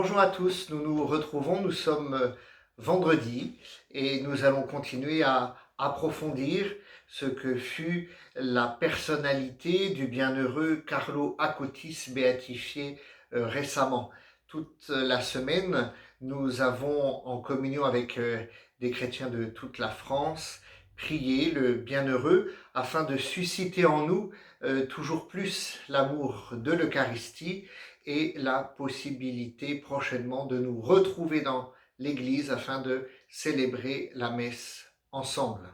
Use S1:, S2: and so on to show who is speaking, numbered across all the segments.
S1: Bonjour à tous, nous nous retrouvons, nous sommes vendredi et nous allons continuer à approfondir ce que fut la personnalité du bienheureux Carlo Acutis béatifié récemment. Toute la semaine, nous avons en communion avec des chrétiens de toute la France prié le bienheureux afin de susciter en nous toujours plus l'amour de l'Eucharistie et la possibilité prochainement de nous retrouver dans l'Église afin de célébrer la messe ensemble.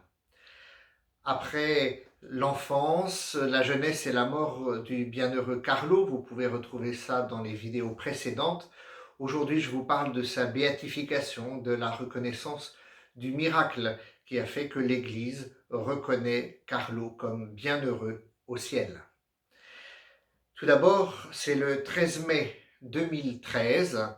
S1: Après l'enfance, la jeunesse et la mort du bienheureux Carlo, vous pouvez retrouver ça dans les vidéos précédentes. Aujourd'hui, je vous parle de sa béatification, de la reconnaissance du miracle qui a fait que l'Église reconnaît Carlo comme bienheureux au ciel. Tout d'abord, c'est le 13 mai 2013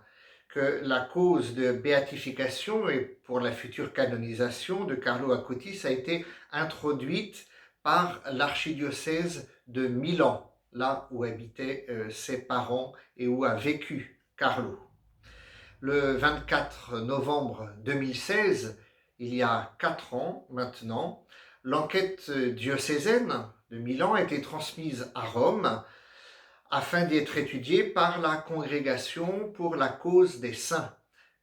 S1: que la cause de béatification et pour la future canonisation de Carlo Acutis a été introduite par l'archidiocèse de Milan, là où habitaient ses parents et où a vécu Carlo. Le 24 novembre 2016, il y a 4 ans maintenant, l'enquête diocésaine de Milan a été transmise à Rome afin d'être étudiée par la Congrégation pour la cause des saints.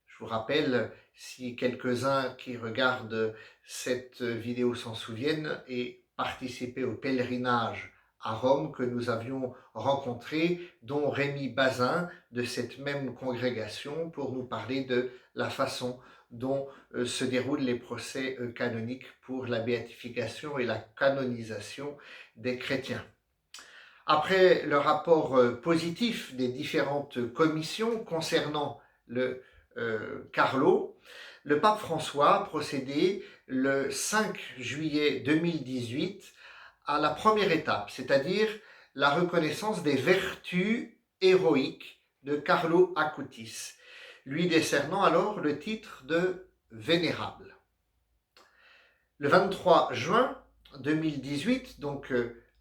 S1: Je vous rappelle, si quelques-uns qui regardent cette vidéo s'en souviennent, et participer au pèlerinage à Rome que nous avions rencontré, dont Rémi Bazin de cette même congrégation, pour nous parler de la façon dont se déroulent les procès canoniques pour la béatification et la canonisation des chrétiens. Après le rapport positif des différentes commissions concernant le Carlo, le pape François a procédé le 5 juillet 2018 à la première étape, c'est-à-dire la reconnaissance des vertus héroïques de Carlo Acutis, lui décernant alors le titre de vénérable. Le 23 juin 2018, donc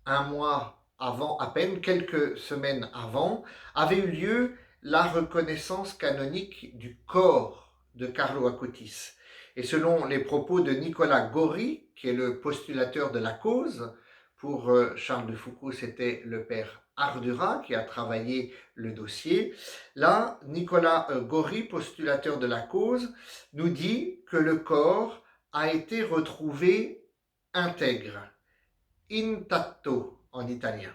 S1: un mois avant, à peine quelques semaines avant, avait eu lieu la reconnaissance canonique du corps de Carlo Acutis. Et selon les propos de Nicolas Gori, qui est le postulateur de la cause, pour Charles de Foucault, c'était le père Ardura qui a travaillé le dossier. Là, Nicolas Gori, postulateur de la cause, nous dit que le corps a été retrouvé intègre, intatto en italien.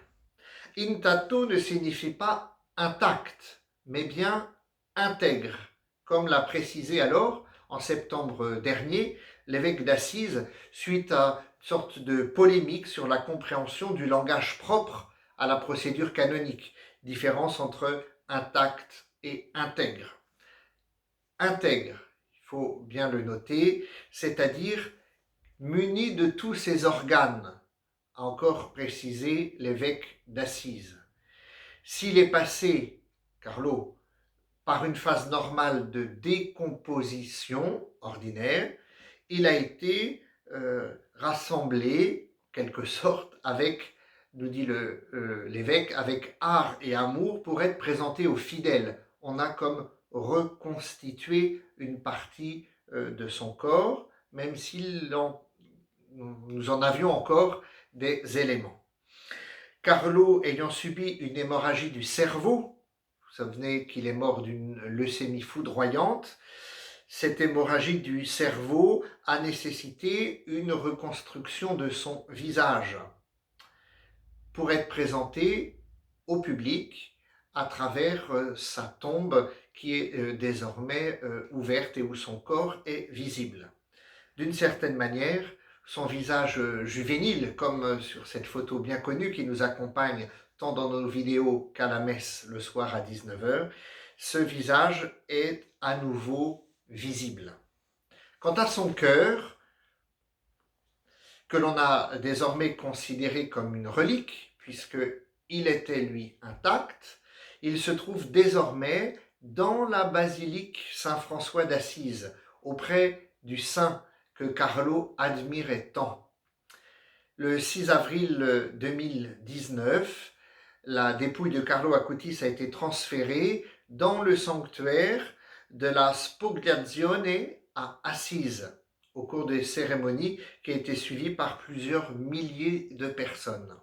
S1: Intatto ne signifie pas intact, mais bien intègre, comme l'a précisé alors, en septembre dernier, l'évêque d'Assise, suite à une sorte de polémique sur la compréhension du langage propre à la procédure canonique, différence entre intact et intègre. Intègre, il faut bien le noter, c'est-à-dire muni de tous ses organes, a encore précisé l'évêque d'Assise. S'il est passé, Carlo, par une phase normale de décomposition ordinaire, il a été rassemblé, en quelque sorte, avec, nous dit l'évêque, avec art et amour pour être présenté aux fidèles. On a comme reconstitué une partie de son corps, même si nous en avions encore des éléments. Carlo ayant subi une hémorragie du cerveau, vous savez qu'il est mort d'une leucémie foudroyante, cette hémorragie du cerveau a nécessité une reconstruction de son visage pour être présenté au public à travers sa tombe qui est désormais ouverte et où son corps est visible. D'une certaine manière, son visage juvénile, comme sur cette photo bien connue qui nous accompagne tant dans nos vidéos qu'à la messe le soir à 19h, ce visage est à nouveau visible. Quant à son cœur, que l'on a désormais considéré comme une relique, puisqu'il était lui intact, il se trouve désormais dans la basilique Saint-François d'Assise, auprès du saint que Carlo admirait tant. Le 6 avril 2019, la dépouille de Carlo Acutis a été transférée dans le sanctuaire de la Spogliazione à Assise, au cours des cérémonies qui a été suivie par plusieurs milliers de personnes.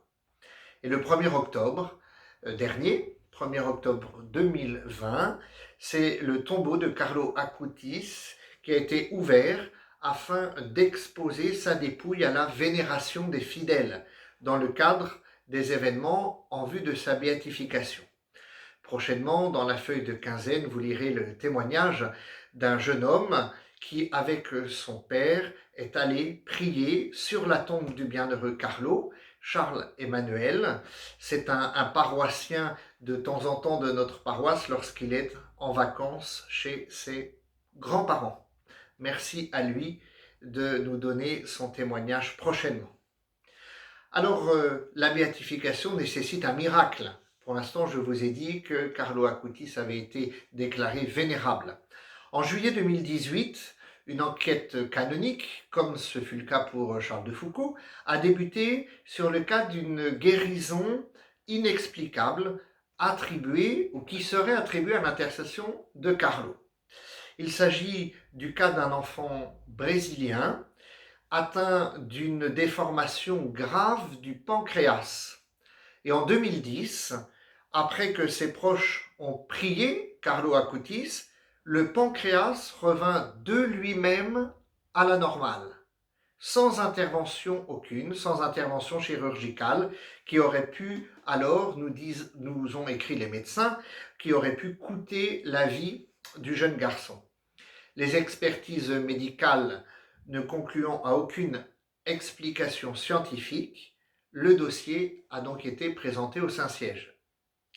S1: Et le 1er octobre dernier, 1er octobre 2020, c'est le tombeau de Carlo Acutis qui a été ouvert afin d'exposer sa dépouille à la vénération des fidèles dans le cadre des événements en vue de sa béatification. Prochainement, dans la feuille de quinzaine, vous lirez le témoignage d'un jeune homme qui, avec son père, est allé prier sur la tombe du bienheureux Carlo, Charles Emmanuel. C'est un paroissien de temps en temps de notre paroisse lorsqu'il est en vacances chez ses grands-parents. Merci à lui de nous donner son témoignage prochainement. Alors, la béatification nécessite un miracle. Pour l'instant, je vous ai dit que Carlo Acutis avait été déclaré vénérable. En juillet 2018, une enquête canonique, comme ce fut le cas pour Charles de Foucauld, a débuté sur le cas d'une guérison inexplicable attribuée ou qui serait attribuée à l'intercession de Carlo. Il s'agit du cas d'un enfant brésilien atteint d'une déformation grave du pancréas. Et en 2010, après que ses proches ont prié Carlo Acutis, le pancréas revint de lui-même à la normale, sans intervention aucune, sans intervention chirurgicale, qui aurait pu, alors, nous ont écrit les médecins, qui aurait pu coûter la vie du jeune garçon. Les expertises médicales ne concluant à aucune explication scientifique, le dossier a donc été présenté au Saint-Siège.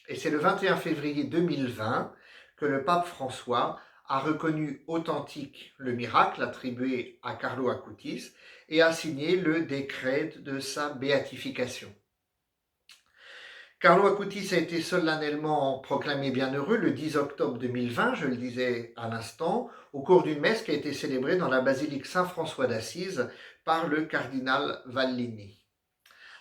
S1: Et c'est le 21 février 2020 que le pape François a reconnu authentique le miracle attribué à Carlo Acutis et a signé le décret de sa béatification. Carlo Acutis a été solennellement proclamé bienheureux le 10 octobre 2020, je le disais à l'instant, au cours d'une messe qui a été célébrée dans la basilique Saint-François d'Assise par le cardinal Vallini.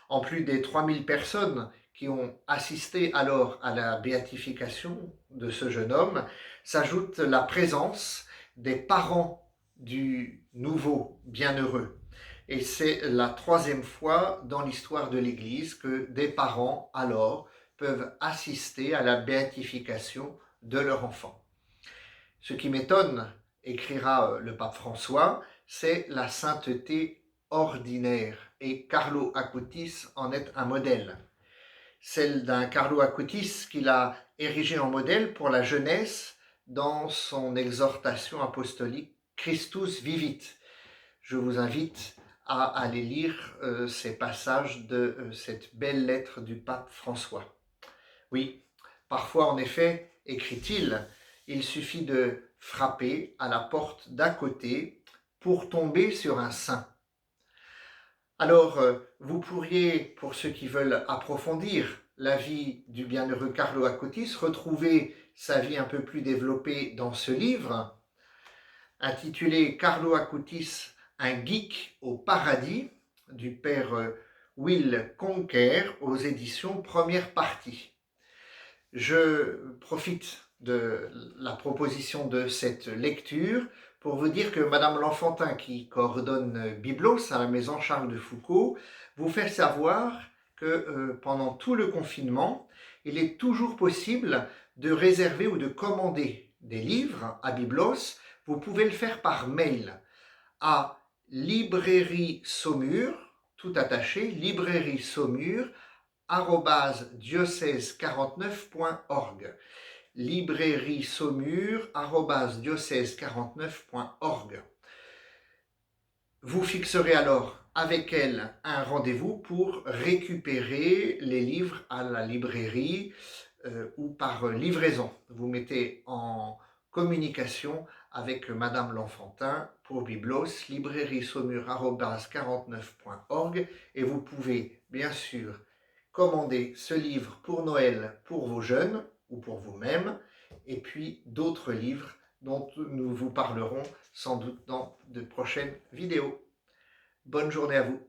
S1: En plus des 3000 personnes qui ont assisté alors à la béatification de ce jeune homme, s'ajoute la présence des parents du nouveau bienheureux. Et c'est la 3e fois dans l'histoire de l'Église que des parents, alors, peuvent assister à la béatification de leur enfant. Ce qui m'étonne, écrira le pape François, c'est la sainteté ordinaire. Et Carlo Acutis en est un modèle. Celle d'un Carlo Acutis qu'il a érigé en modèle pour la jeunesse dans son exhortation apostolique Christus vivit. Je vous invite à aller lire ces passages de cette belle lettre du pape François. Oui, parfois en effet, écrit-il, il suffit de frapper à la porte d'à côté pour tomber sur un saint. Alors, vous pourriez, pour ceux qui veulent approfondir la vie du bienheureux Carlo Acutis, retrouver sa vie un peu plus développée dans ce livre, intitulé Carlo Acutis, un geek au paradis, du père Will Conquer, aux éditions Première Partie. Je profite de la proposition de cette lecture pour vous dire que Madame L'Enfantin, qui coordonne Biblos à la maison Charles de Foucauld, vous fait savoir que pendant tout le confinement, il est toujours possible de réserver ou de commander des livres à Biblos. Vous pouvez le faire par mail à librairie Saumur, tout attaché, librairie Saumur, @diocèse49.org. Librairie Saumur, @diocèse49.org. Vous fixerez alors avec elle un rendez-vous pour récupérer les livres à la librairie ou par livraison. Vous mettez en communication avec Madame L'Enfantin pour Biblos, librairie Saumur, @49.org, et vous pouvez bien sûr commander ce livre pour Noël pour vos jeunes ou pour vous-même, et puis d'autres livres dont nous vous parlerons sans doute dans de prochaines vidéos. Bonne journée à vous.